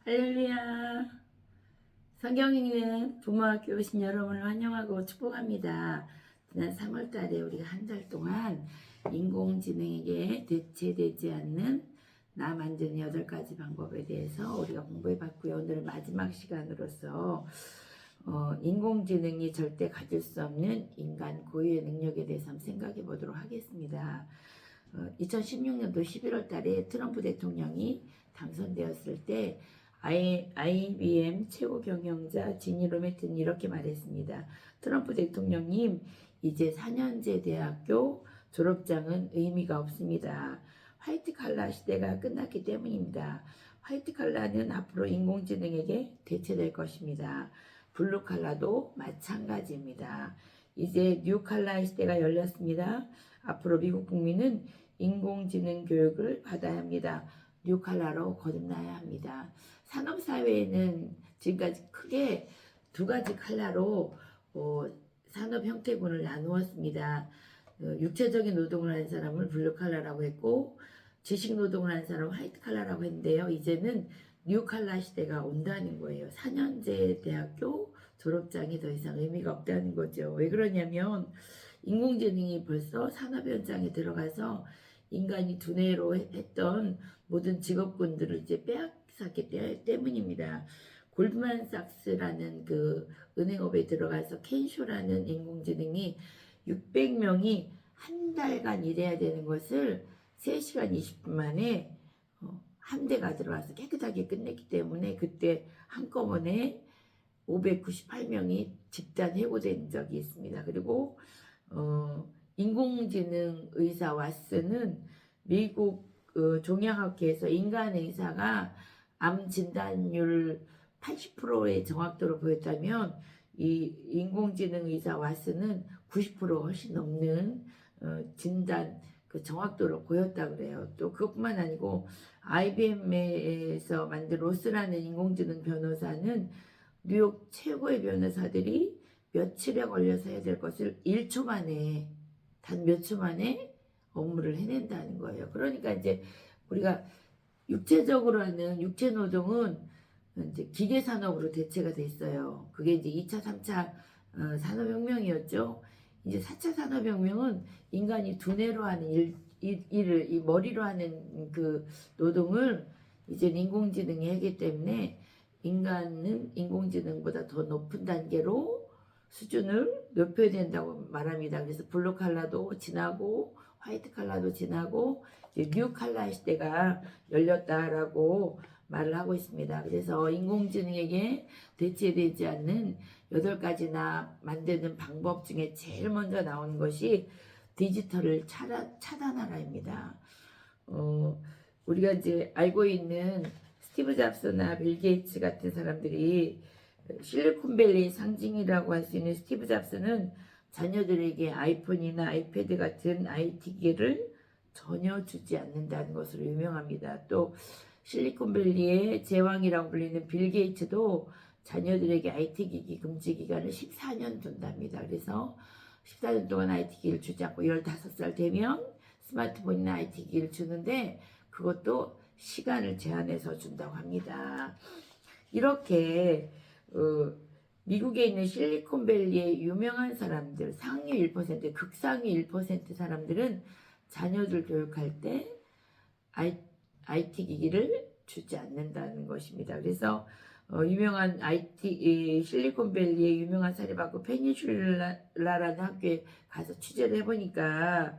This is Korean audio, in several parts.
할렐루야. 성경 읽는 부모학교 오신 여러분을 환영하고 축복합니다. 지난 3월 달에 우리가 한 달 동안 인공지능에게 대체되지 않는 나 만드는 8가지 방법에 대해서 우리가 공부해 봤고요. 오늘은 마지막 시간으로서 인공지능이 절대 가질 수 없는 인간 고유의 능력에 대해서 한번 생각해 보도록 하겠습니다. 2016년도 11월 달에 트럼프 대통령이 당선되었을 때 IBM 최고 경영자 지니 로메트는 이렇게 말했습니다. 트럼프 대통령님, 이제 4년제 대학교 졸업장은 의미가 없습니다. 화이트 칼라 시대가 끝났기 때문입니다. 화이트 칼라는 앞으로 인공지능에게 대체될 것입니다. 블루 칼라도 마찬가지입니다. 이제 뉴 칼라 시대가 열렸습니다. 앞으로 미국 국민은 인공지능 교육을 받아야 합니다. 뉴 칼라로 거듭나야 합니다. 산업사회에는 지금까지 크게 두 가지 칼라로 산업 형태군을 나누었습니다. 육체적인 노동을 하는 사람을 블루 칼라라고 했고, 지식 노동을 하는 사람을 화이트 칼라라고 했는데요. 이제는 뉴 칼라 시대가 온다는 거예요. 4년제 대학교 졸업장이 더 이상 의미가 없다는 거죠. 왜 그러냐면 인공지능이 벌써 산업 현장에 들어가서 인간이 두뇌로 했던 모든 직업군들을 이제 빼앗았기 때문입니다. 골드만삭스라는 그 은행업에 들어가서 켄쇼라는 인공지능이 600명이 한 달간 일해야 되는 것을 3시간 20분 만에 한 대가 들어와서 깨끗하게 끝냈기 때문에 그때 한꺼번에 598명이 집단 해고된 적이 있습니다. 그리고 인공지능 의사 왓슨은 미국 종양학회에서 인간 의사가 암 진단율 80%의 정확도를 보였다면 이 인공지능 의사 왓슨은 90% 훨씬 넘는 진단 그 정확도를 보였다 그래요. 또 그것뿐만 아니고 IBM에서 만든 로스라는 인공지능 변호사는 뉴욕 최고의 변호사들이 며칠에 걸려서 해야 될 것을 1초 만에, 단 몇 초 만에 업무를 해낸다는 거예요. 그러니까 이제 우리가 육체적으로 하는 육체 노동은 이제 기계 산업으로 대체가 됐어요. 그게 이제 2차, 3차 산업혁명이었죠. 이제 4차 산업혁명은 인간이 두뇌로 하는 일을, 이 머리로 하는 그 노동을 이제 인공지능이 하기 때문에 인간은 인공지능보다 더 높은 단계로 수준을 높여야 된다고 말합니다. 그래서 블루 칼라도 지나고 화이트 칼라도 지나고 이제 뉴 칼라 시대가 열렸다라고 말을 하고 있습니다. 그래서 인공지능에게 대체되지 않는 8가지나 만드는 방법 중에 제일 먼저 나오는 것이 디지털을 차단하라입니다. 우리가 이제 알고 있는 스티브 잡스나 빌 게이츠 같은 사람들이 실리콘밸리 상징이라고 할 수 있는 스티브 잡스는 자녀들에게 아이폰이나 아이패드 같은 IT 기기를 전혀 주지 않는다는 것으로 유명합니다. 또 실리콘밸리의 제왕이라고 불리는 빌 게이츠도 자녀들에게 IT 기기 금지 기간을 14년 둔답니다. 그래서 14년 동안 IT 기기를 주지 않고 15살 되면 스마트폰이나 IT 기기를 주는데 그것도 시간을 제한해서 준다고 합니다. 이렇게 미국에 있는 실리콘밸리의 유명한 사람들, 상위 1%, 극상위 1% 사람들은 자녀들 교육할 때 IT 기기를 주지 않는다는 것입니다. 그래서 유명한 실리콘밸리의 유명한 사립학교 페니슐라라는 학교에 가서 취재를 해보니까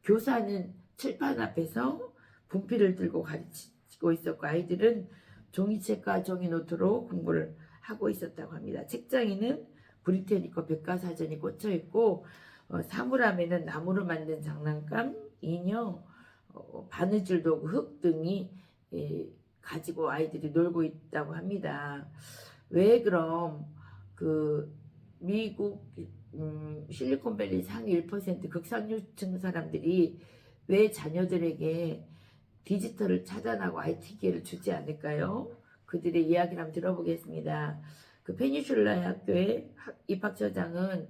교사는 칠판 앞에서 분필을 들고 가르치고 있었고 아이들은 종이책과 종이노트로 공부를 하고 있었다고 합니다. 책장에는 브리테니커 백과사전이 꽂혀 있고 사물함에는 나무로 만든 장난감, 인형, 바느질 도구, 흙 등이 가지고 아이들이 놀고 있다고 합니다. 왜 그럼 그 미국 실리콘밸리 상위 1% 극상류층 사람들이 왜 자녀들에게 디지털을 차단하고 IT 기계를 주지 않을까요? 그들의 이야기를 한번 들어보겠습니다. 그 페니슐라 학교의 입학처장은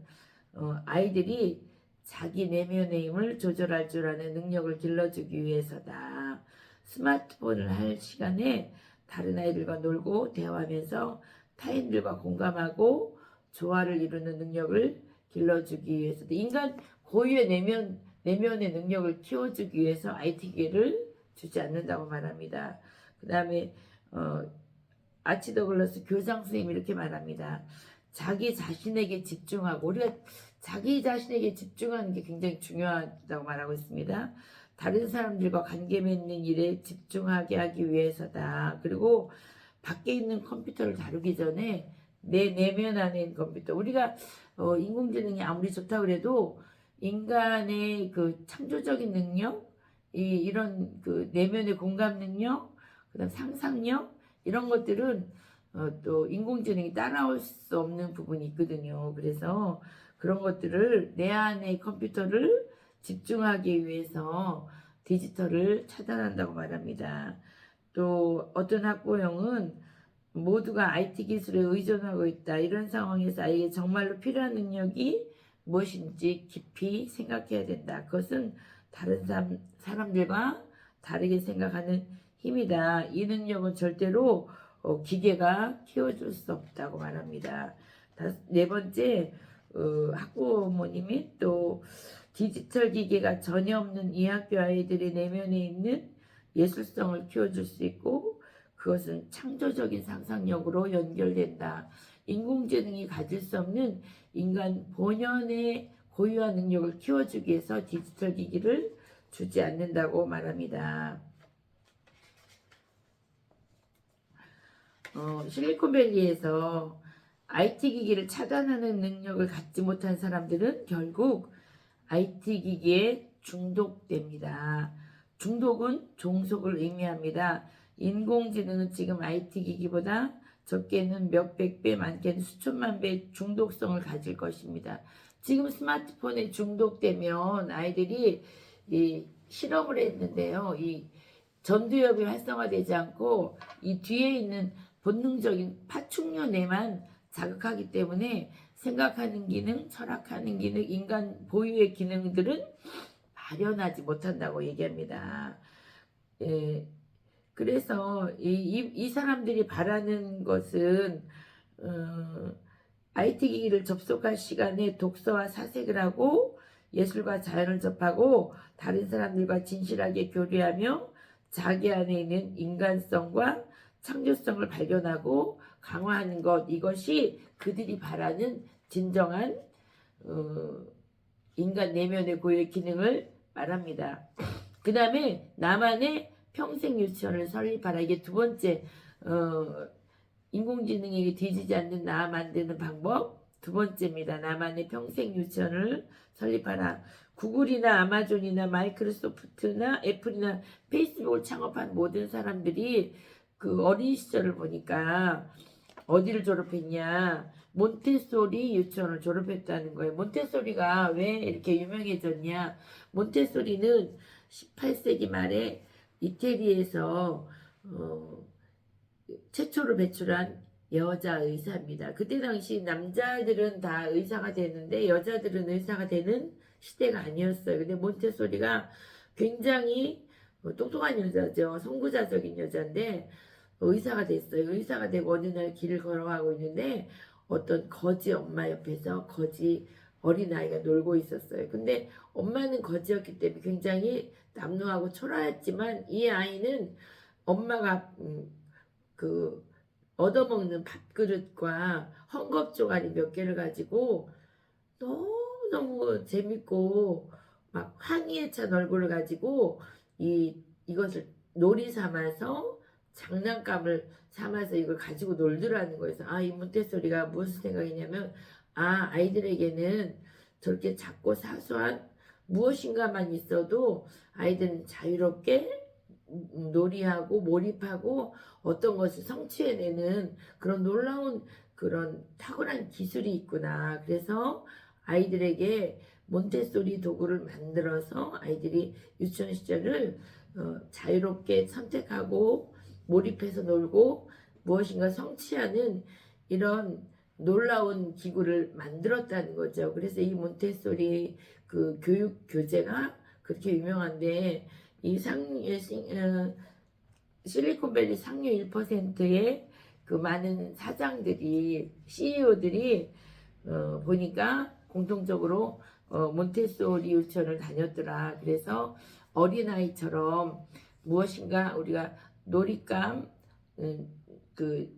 아이들이 자기 내면의 힘을 조절할 줄 아는 능력을 길러주기 위해서다. 스마트폰을 할 시간에 다른 아이들과 놀고 대화하면서 타인들과 공감하고 조화를 이루는 능력을 길러주기 위해서 인간 고유의 내면의 능력을 키워주기 위해서 IT 기계를 주지 않는다고 말합니다. 그 다음에 아치 더글러스 교장 선생님이 이렇게 말합니다. 자기 자신에게 집중하고 우리가 자기 자신에게 집중하는 게 굉장히 중요하다고 말하고 있습니다. 다른 사람들과 관계 맺는 일에 집중하게 하기 위해서다. 그리고 밖에 있는 컴퓨터를 다루기 전에 내 내면 안에 있는 컴퓨터 우리가 인공지능이 아무리 좋다 그래도 인간의 그 창조적인 능력 이런 그 내면의 공감 능력 그다음 상상력 이런 것들은 또 인공지능이 따라올 수 없는 부분이 있거든요. 그래서 그런 것들을 내 안의 컴퓨터를 집중하기 위해서 디지털을 차단한다고 말합니다. 또 어떤 학부형은 모두가 IT 기술에 의존하고 있다. 이런 상황에서 아이에게 정말로 필요한 능력이 무엇인지 깊이 생각해야 된다. 그것은 다른 사람들과 다르게 생각하는 힘이다. 이 능력은 절대로 기계가 키워줄 수 없다고 말합니다. 네 번째, 학부모님이 또 디지털 기계가 전혀 없는 이 학교 아이들의 내면에 있는 예술성을 키워줄 수 있고 그것은 창조적인 상상력으로 연결된다. 인공지능이 가질 수 없는 인간 본연의 고유한 능력을 키워주기 위해서 디지털 기기를 주지 않는다고 말합니다. 실리콘밸리에서 IT 기기를 차단하는 능력을 갖지 못한 사람들은 결국 IT 기기에 중독됩니다. 중독은 종속을 의미합니다. 인공지능은 지금 IT 기기보다 적게는 몇백 배, 많게는 수천만 배 중독성을 가질 것입니다. 지금 스마트폰에 중독되면 아이들이 이 실험을 했는데요. 이 전두엽이 활성화되지 않고 이 뒤에 있는 본능적인 파충류 뇌만 자극하기 때문에 생각하는 기능, 철학하는 기능, 인간 고유의 기능들은 발현하지 못한다고 얘기합니다. 예, 그래서 이 사람들이 바라는 것은 IT 기기를 접속할 시간에 독서와 사색을 하고 예술과 자연을 접하고 다른 사람들과 진실하게 교류하며 자기 안에 있는 인간성과 창조성을 발견하고 강화하는 것 이것이 그들이 바라는 진정한 인간 내면의 고유의 기능을 말합니다. 그 다음에 나만의 평생 유치원을 설립하라. 이게 두 번째 인공지능에게 뒤지지 않는 나 만드는 방법 두 번째입니다. 나만의 평생 유치원을 설립하라. 구글이나 아마존이나 마이크로소프트나 애플이나 페이스북을 창업한 모든 사람들이 그 어린 시절을 보니까 어디를 졸업했냐 몬테소리 유치원을 졸업했다는 거예요. 몬테소리가 왜 이렇게 유명해졌냐 몬테소리는 18세기 말에 이태리에서 최초로 배출한 여자 의사입니다. 그때 당시 남자들은 다 의사가 되는데 여자들은 의사가 되는 시대가 아니었어요. 근데 몬테소리가 굉장히 똑똑한 여자죠. 선구자적인 여자인데 의사가 됐어요. 의사가 되고 어느 날 길을 걸어가고 있는데 어떤 거지 엄마 옆에서 거지 어린아이가 놀고 있었어요. 근데 엄마는 거지였기 때문에 굉장히 남루하고 초라했지만 이 아이는 엄마가 그 얻어먹는 밥그릇과 헝겊조가리 몇 개를 가지고 너무너무 재밌고 막 환희에 찬 얼굴을 가지고 이것을 놀이 삼아서 장난감을 삼아서 이걸 가지고 놀더라는 거예요. 이 몬테소리가 무슨 생각이냐면 아이들에게는 저렇게 작고 사소한 무엇인가만 있어도 아이들은 자유롭게 놀이하고 몰입하고 어떤 것을 성취해내는 그런 놀라운 그런 탁월한 기술이 있구나. 그래서 아이들에게 몬테소리 도구를 만들어서 아이들이 유치원 시절을 자유롭게 선택하고 몰입해서 놀고 무엇인가 성취하는 이런 놀라운 기구를 만들었다는 거죠. 그래서 이 몬테소리 그 교육 교재가 그렇게 유명한데 실리콘밸리 상류 1%의 그 많은 사장들이 CEO들이 보니까 공통적으로 몬테소리 유치원을 다녔더라. 그래서 어린아이처럼 무엇인가 우리가 놀잇감 그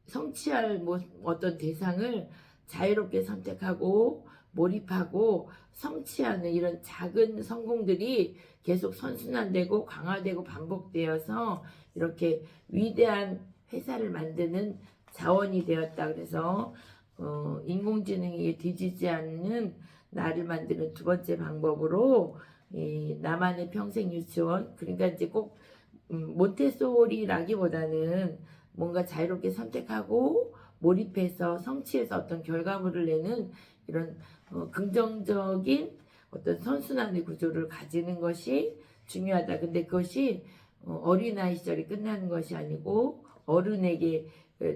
성취할 어떤 대상을 자유롭게 선택하고 몰입하고 성취하는 이런 작은 성공들이 계속 선순환되고 강화되고 반복되어서 이렇게 위대한 회사를 만드는 자원이 되었다. 그래서 인공지능이 뒤지지 않는 나를 만드는 두 번째 방법으로 나만의 평생 유치원, 그러니까 이제 꼭 몬테소리라기보다는 뭔가 자유롭게 선택하고 몰입해서 성취해서 어떤 결과물을 내는 이런 긍정적인 어떤 선순환의 구조를 가지는 것이 중요하다. 근데 그것이 어린아이 시절이 끝나는 것이 아니고 어른에게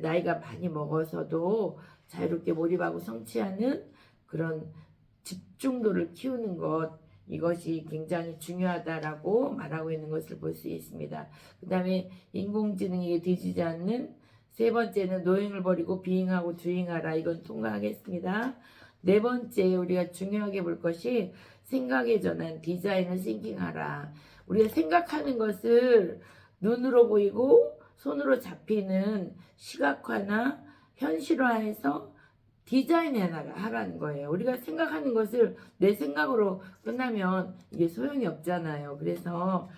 나이가 많이 먹어서도 자유롭게 몰입하고 성취하는 그런 집중도를 키우는 것, 이것이 굉장히 중요하다라고 말하고 있는 것을 볼 수 있습니다. 그 다음에 인공지능에게 뒤지지 않는 세 번째는 노잉을 버리고 비잉하고 두잉하라. 이건 통과하겠습니다. 네 번째 우리가 중요하게 볼 것이 생각의 전환, 디자인을 싱킹하라. 우리가 생각하는 것을 눈으로 보이고 손으로 잡히는 시각화나 현실화해서 디자인해 하라는 거예요. 우리가 생각하는 것을 내 생각으로 끝나면 이게 소용이 없잖아요. 그래서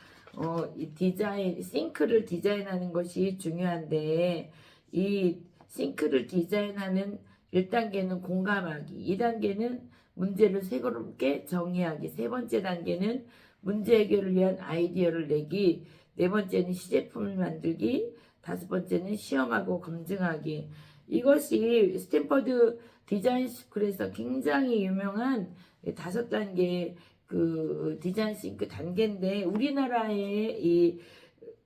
이 디자인, 싱크를 디자인하는 것이 중요한데 이 싱크를 디자인하는 1단계는 공감하기, 2단계는 문제를 새롭게 정의하기, 세 번째 단계는 문제 해결을 위한 아이디어를 내기, 네 번째는 시제품을 만들기, 다섯 번째는 시험하고 검증하기. 이것이 스탠퍼드 디자인 스쿨에서 굉장히 유명한 5단계 그 디자인 싱크 단계인데 우리나라에 이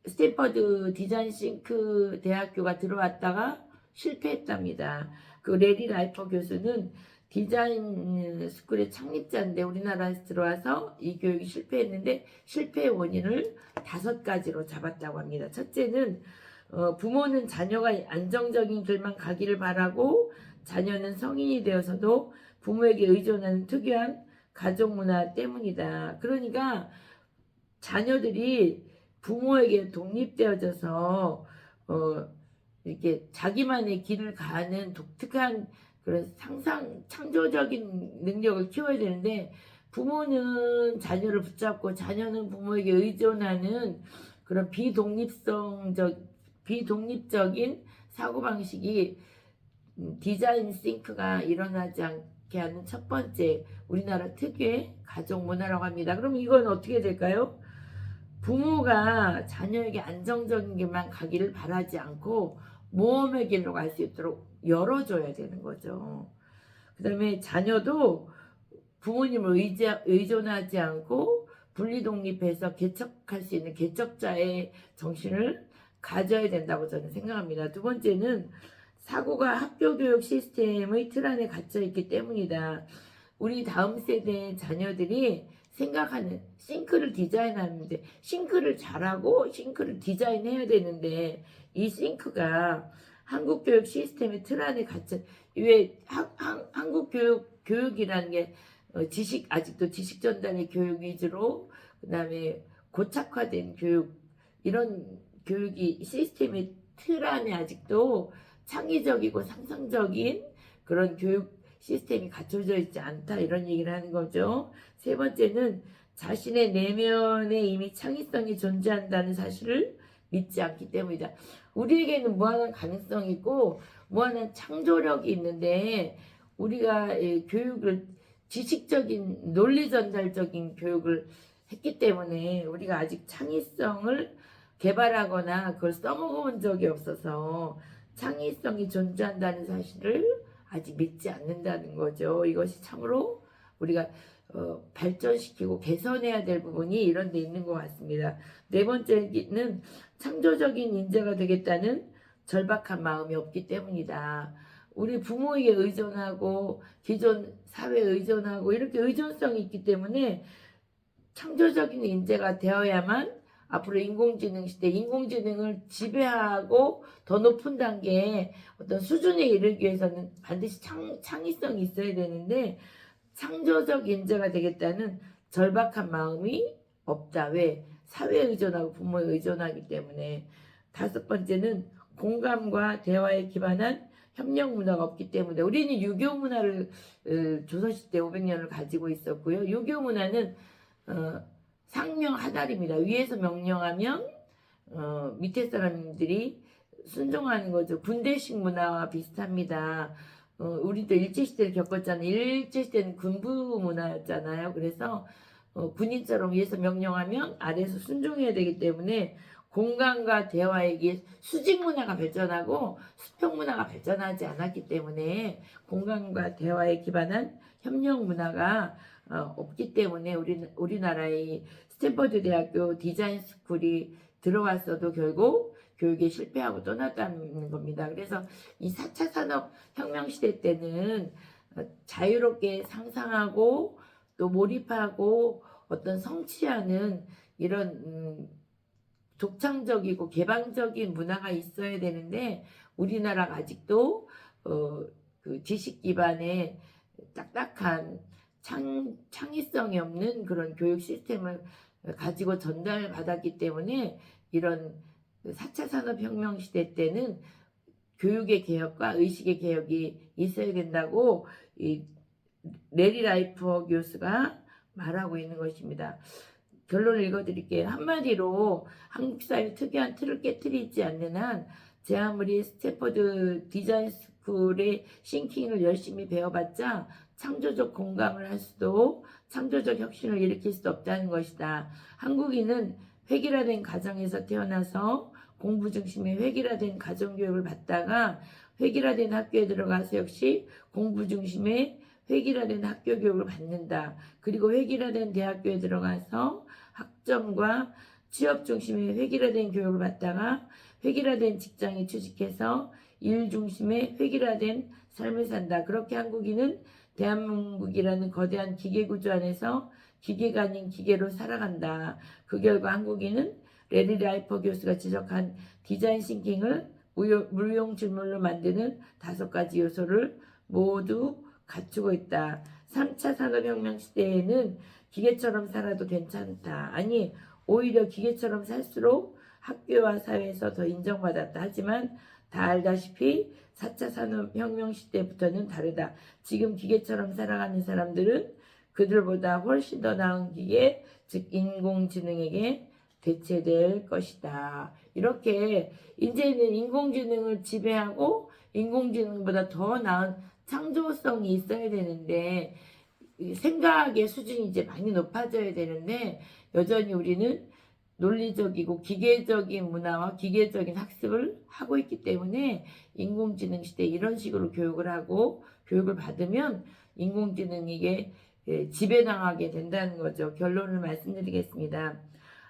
스탠퍼드 디자인 싱크 대학교가 들어왔다가 실패했답니다. 그 레리 라이퍼 교수는 디자인 스쿨의 창립자인데 우리나라에서 들어와서 이 교육이 실패했는데 실패의 원인을 5가지로 잡았다고 합니다. 첫째는 부모는 자녀가 안정적인 길만 가기를 바라고 자녀는 성인이 되어서도 부모에게 의존하는 특유한 가족 문화 때문이다. 그러니까 자녀들이 부모에게 독립되어져서 이렇게 자기만의 길을 가는 독특한 그런 상상 창조적인 능력을 키워야 되는데 부모는 자녀를 붙잡고 자녀는 부모에게 의존하는 그런 비독립적인 사고방식이 디자인 싱크가 일어나지 않게 하는 첫 번째 우리나라 특유의 가족 문화라고 합니다. 그럼 이건 어떻게 될까요? 부모가 자녀에게 안정적인 길만 가기를 바라지 않고 모험의 길로 갈 수 있도록 열어줘야 되는 거죠. 그 다음에 자녀도 부모님을 의존하지 않고 분리독립해서 개척할 수 있는 개척자의 정신을 가져야 된다고 저는 생각합니다. 두 번째는 사고가 학교 교육 시스템의 틀 안에 갇혀 있기 때문이다. 우리 다음 세대 자녀들이 생각하는 싱크를 디자인하는데 싱크를 잘하고 싱크를 디자인해야 되는데 이 싱크가 한국 교육 시스템의 틀 안에 갇혀 왜 한국 교육이라는 게 아직도 지식 전달의 교육 위주로 그다음에 고착화된 교육 이런 교육이 시스템의 틀 안에 아직도 창의적이고 상상적인 그런 교육 시스템이 갖춰져 있지 않다 이런 얘기를 하는 거죠. 세 번째는 자신의 내면에 이미 창의성이 존재한다는 사실을 믿지 않기 때문이다. 우리에게는 무한한 가능성이 있고 무한한 창조력이 있는데 우리가 교육을 지식적인 논리 전달적인 교육을 했기 때문에 우리가 아직 창의성을 개발하거나 그걸 써먹어본 적이 없어서 창의성이 존재한다는 사실을 아직 믿지 않는다는 거죠. 이것이 참으로 우리가 발전시키고 개선해야 될 부분이 이런 데 있는 것 같습니다. 네 번째는 창조적인 인재가 되겠다는 절박한 마음이 없기 때문이다. 우리 부모에게 의존하고 기존 사회에 의존하고 이렇게 의존성이 있기 때문에 창조적인 인재가 되어야만 앞으로 인공지능 시대, 인공지능을 지배하고 더 높은 단계의 어떤 수준에 이르기 위해서는 반드시 창의성이 있어야 되는데, 창조적 인재가 되겠다는 절박한 마음이 없다. 왜? 사회에 의존하고 부모에 의존하기 때문에. 다섯 번째는 공감과 대화에 기반한 협력 문화가 없기 때문에. 우리는 유교 문화를 조선시대 500년을 가지고 있었고요. 유교 문화는 상명 하달입니다. 위에서 명령하면 밑에 사람들이 순종하는 거죠. 군대식 문화와 비슷합니다. 우리도 일제시대를 겪었잖아요. 일제시대는 군부 문화였잖아요. 그래서 군인처럼 위에서 명령하면 아래에서 순종해야 되기 때문에 공간과 대화에게 수직 문화가 발전하고 수평 문화가 발전하지 않았기 때문에 공간과 대화에 기반한 협력 문화가 없기 때문에 우리나라의 스탠퍼드 대학교 디자인 스쿨이 들어왔어도 결국 교육에 실패하고 떠났다는 겁니다. 그래서 이 4차 산업혁명 시대 때는 자유롭게 상상하고 또 몰입하고 어떤 성취하는 이런 독창적이고 개방적인 문화가 있어야 되는데, 우리나라가 아직도 그 지식 기반의 딱딱한 창의성이 없는 그런 교육 시스템을 가지고 전달받았기 때문에 이런 4차 산업혁명 시대 때는 교육의 개혁과 의식의 개혁이 있어야 된다고 이 레리 라이프 교수가 말하고 있는 것입니다. 결론을 읽어드릴게요. 한마디로 한국 사회 특유한 틀을 깨뜨리지 않는 한 제 아무리 스탠퍼드 디자인 스쿨의 싱킹을 열심히 배워봤자 창조적 공감을 할 수도 창조적 혁신을 일으킬 수도 없다는 것이다. 한국인은 획일화된 가정에서 태어나서 공부 중심의 획일화된 가정교육을 받다가 획일화된 학교에 들어가서 역시 공부 중심의 획일화된 학교 교육을 받는다. 그리고 획일화된 대학교에 들어가서 학점과 취업 중심의 획일화된 교육을 받다가 획일화된 직장에 취직해서 일 중심의 획일화된 삶을 산다. 그렇게 한국인은 대한민국이라는 거대한 기계구조 안에서 기계가 아닌 기계로 살아간다. 그 결과 한국인은 레리 라이퍼 교수가 지적한 디자인 싱킹을 무용지물로 만드는 5가지 요소를 모두 갖추고 있다. 3차 산업혁명 시대에는 기계처럼 살아도 괜찮다. 아니, 오히려 기계처럼 살수록 학교와 사회에서 더 인정받았다. 하지만 다 알다시피 4차 산업혁명 시대부터는 다르다. 지금 기계처럼 살아가는 사람들은 그들보다 훨씬 더 나은 기계, 즉 인공지능에게 대체될 것이다. 이렇게 이제는 인공지능을 지배하고 인공지능보다 더 나은 창조성이 있어야 되는데, 생각의 수준이 이제 많이 높아져야 되는데, 여전히 우리는 논리적이고 기계적인 문화와 기계적인 학습을 하고 있기 때문에 인공지능 시대에 이런 식으로 교육을 하고 교육을 받으면 인공지능에게 지배당하게 된다는 거죠. 결론을 말씀드리겠습니다.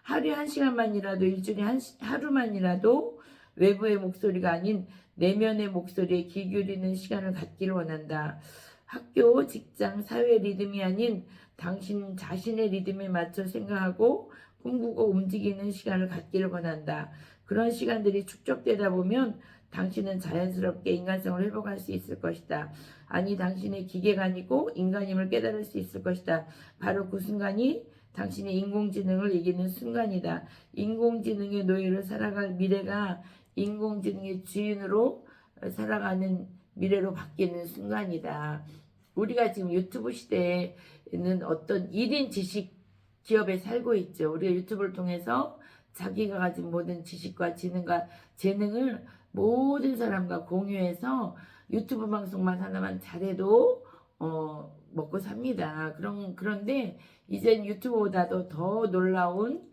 하루에 1시간만이라도, 일주일에 하루만이라도 외부의 목소리가 아닌 내면의 목소리에 귀 기울이는 시간을 갖기를 원한다. 학교, 직장, 사회 리듬이 아닌 당신 자신의 리듬에 맞춰 생각하고 꿈꾸고 움직이는 시간을 갖기를 원한다. 그런 시간들이 축적되다 보면 당신은 자연스럽게 인간성을 회복할 수 있을 것이다. 아니, 당신의 기계가 아니고 인간임을 깨달을 수 있을 것이다. 바로 그 순간이 당신의 인공지능을 이기는 순간이다. 인공지능의 노예로 살아갈 미래가 인공지능의 주인으로 살아가는 미래로 바뀌는 순간이다. 우리가 지금 유튜브 시대에는 어떤 1인 지식 기업에 살고 있죠. 우리가 유튜브를 통해서 자기가 가진 모든 지식과 지능과 재능을 모든 사람과 공유해서 유튜브 방송만 하나만 잘해도 먹고 삽니다. 그런데 이젠 유튜브보다도 더 놀라운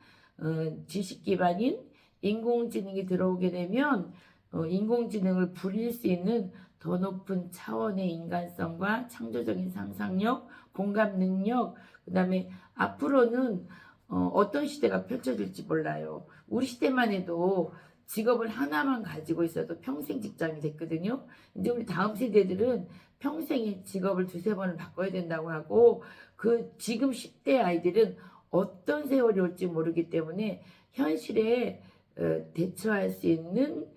지식 기반인 인공지능이 들어오게 되면 인공지능을 부릴 수 있는 더 높은 차원의 인간성과 창조적인 상상력, 공감 능력, 그 다음에 앞으로는 어떤 시대가 펼쳐질지 몰라요. 우리 시대만 해도 직업을 하나만 가지고 있어도 평생 직장이 됐거든요. 이제 우리 다음 세대들은 평생의 직업을 2-3번을 바꿔야 된다고 하고, 그 지금 10대 아이들은 어떤 세월이 올지 모르기 때문에 현실에 대처할 수 있는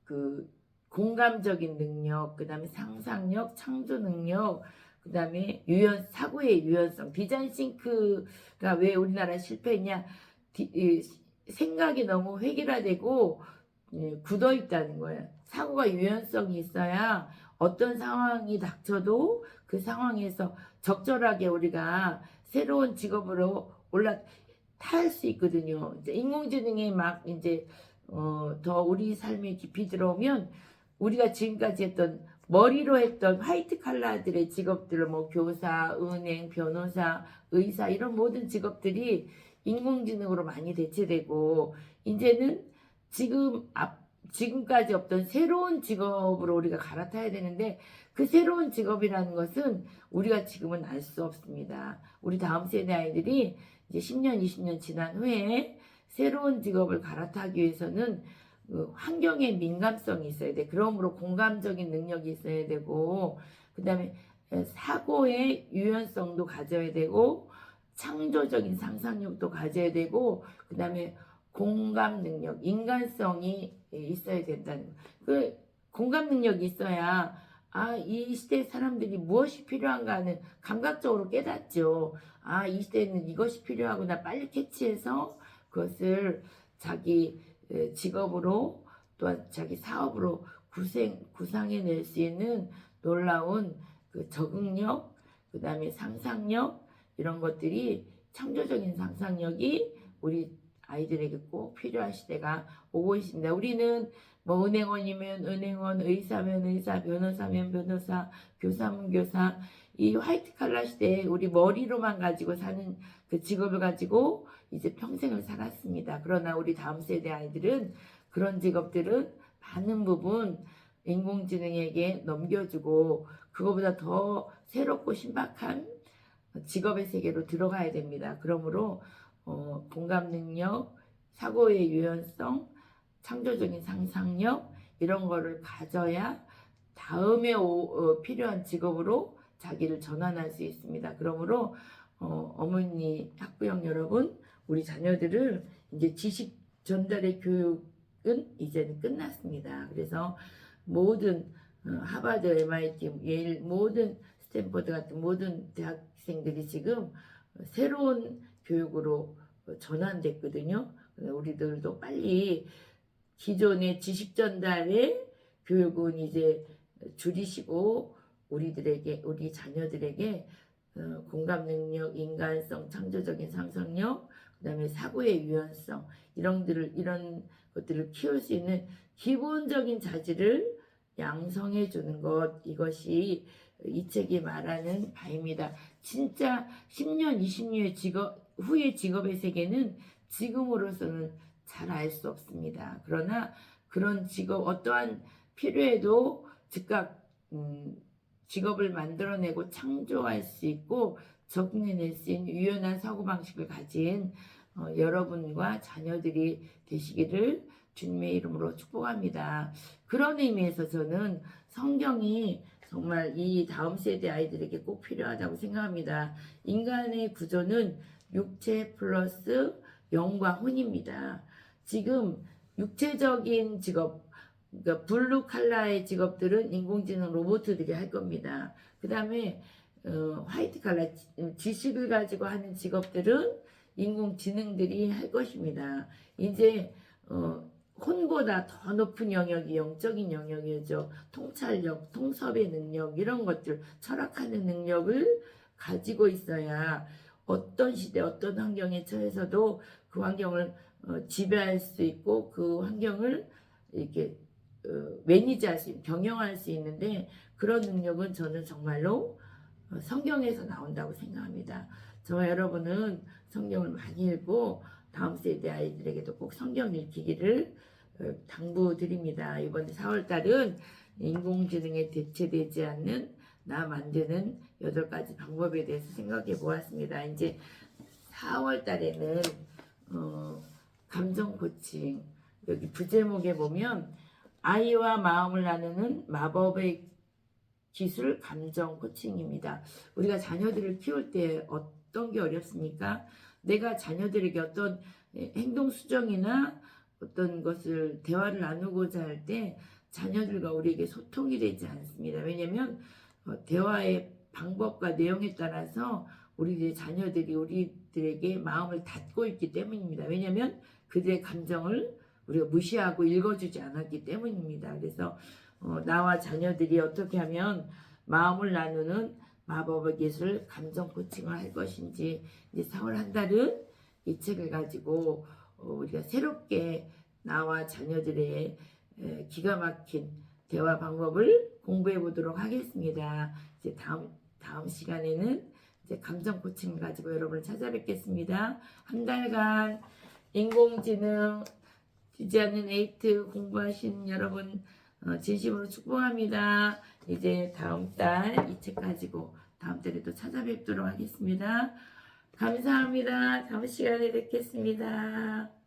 그 공감적인 능력, 그 다음에 상상력, 창조 능력, 그 다음에 사고의 유연성. 디자인 싱크가 왜 우리나라 실패했냐? 생각이 너무 획일화되고 굳어 있다는 거예요. 사고가 유연성이 있어야 어떤 상황이 닥쳐도 그 상황에서 적절하게 우리가 새로운 직업으로 탈 수 있거든요. 이제 인공지능이 막 이제 더 우리 삶에 깊이 들어오면 우리가 지금까지 했던 머리로 했던 화이트 칼라들의 직업들을 뭐 교사, 은행, 변호사, 의사 이런 모든 직업들이 인공지능으로 많이 대체되고 이제는 지금까지 없던 새로운 직업으로 우리가 갈아타야 되는데 그 새로운 직업이라는 것은 우리가 지금은 알 수 없습니다. 우리 다음 세대 아이들이 이제 10년, 20년 지난 후에 새로운 직업을 갈아타기 위해서는 환경에 민감성이 있어야 돼. 그러므로 공감적인 능력이 있어야 되고, 그 다음에 사고의 유연성도 가져야 되고, 창조적인 상상력도 가져야 되고, 그 다음에 공감 능력, 인간성이 있어야 된다는 거. 그 공감 능력이 있어야 이 시대 사람들이 무엇이 필요한가 하는 감각적으로 깨닫죠. 이 시대에는 이것이 필요하구나 빨리 캐치해서 그것을 자기 직업으로 또한 자기 사업으로 구상해낼 수 있는 놀라운 그 적응력, 그 다음에 상상력 이런 것들이 창조적인 상상력이 우리 아이들에게 꼭 필요한 시대가 오고 있습니다. 우리는 뭐 은행원이면 은행원, 의사면 의사, 변호사면 변호사, 교사면 교사 이 화이트 칼라 시대에 우리 머리로만 가지고 사는 그 직업을 가지고 이제 평생을 살았습니다. 그러나 우리 다음 세대 아이들은 그런 직업들은 많은 부분 인공지능에게 넘겨주고 그거보다 더 새롭고 신박한 직업의 세계로 들어가야 됩니다. 그러므로 공감 능력, 사고의 유연성, 창조적인 상상력 이런 거를 가져야 다음에 필요한 직업으로 자기를 전환할 수 있습니다. 그러므로 어머니 학부형 여러분 우리 자녀들을 이제 지식 전달의 교육은 이제는 끝났습니다. 그래서 모든 하버드, MIT, 예일 모든 스탠퍼드 같은 모든 대학생들이 지금 새로운 교육으로 전환됐거든요. 우리들도 빨리 기존의 지식 전달의 교육은 이제 줄이시고 우리 자녀들에게 공감 능력, 인간성, 창조적인 상상력, 그다음에 사고의 유연성 이런 것들을 키울 수 있는 기본적인 자질을 양성해 주는 것 이것이 이 책이 말하는 바입니다. 진짜 10년, 20년 후의 직업의 세계는 지금으로서는 잘 알 수 없습니다. 그러나 그런 직업 어떠한 필요에도 즉각 직업을 만들어내고 창조할 수 있고 적응해낼 수 있는 유연한 사고방식을 가진 여러분과 자녀들이 되시기를 주님의 이름으로 축복합니다. 그런 의미에서 저는 성경이 정말 이 다음 세대 아이들에게 꼭 필요하다고 생각합니다. 인간의 구조는 육체 플러스 영과 혼입니다. 지금 육체적인 직업, 그러니까 블루 칼라의 직업들은 인공지능 로봇들이 할 겁니다. 그 다음에 화이트 칼라 지식을 가지고 하는 직업들은 인공지능들이 할 것입니다. 이제 혼보다 더 높은 영역이 영적인 영역이죠. 통찰력, 통섭의 능력 이런 것들 철학하는 능력을 가지고 있어야 어떤 시대 어떤 환경에 처해서도 그 환경을 지배할 수 있고 그 환경을 이렇게 매니지할 수 경영할 수 있는데 그런 능력은 저는 정말로 성경에서 나온다고 생각합니다. 저와 여러분은 성경을 많이 읽고 다음 세대 아이들에게도 꼭 성경 읽히기를 당부드립니다. 이번 4월달은 인공지능에 대체되지 않는 나 만드는 8가지 방법에 대해서 생각해 보았습니다. 이제 4월달에는 감정 코칭 여기 부제목에 보면 아이와 마음을 나누는 마법의 기술 감정 코칭입니다. 우리가 자녀들을 키울 때 어떤 게 어렵습니까? 내가 자녀들에게 어떤 행동 수정이나 어떤 것을 대화를 나누고자 할 때 자녀들과 우리에게 소통이 되지 않습니다. 왜냐하면 대화의 방법과 내용에 따라서 우리들의 자녀들이 우리들에게 마음을 닫고 있기 때문입니다. 왜냐하면 그들의 감정을 우리가 무시하고 읽어주지 않았기 때문입니다. 그래서 나와 자녀들이 어떻게 하면 마음을 나누는 마법의 기술 감정 코칭을 할 것인지 이제 4월 한 달은 이 책을 가지고 우리가 새롭게 나와 자녀들의 기가 막힌 대화 방법을 공부해 보도록 하겠습니다. 이제 다음 시간에는 이제 감정 코칭을 가지고 여러분을 찾아뵙겠습니다. 한 달간 인공지능 지지 않는 에이트 공부하신 여러분 진심으로 축복합니다. 이제 다음 달 이 책 가지고 다음 달에 또 찾아뵙도록 하겠습니다. 감사합니다. 다음 시간에 뵙겠습니다.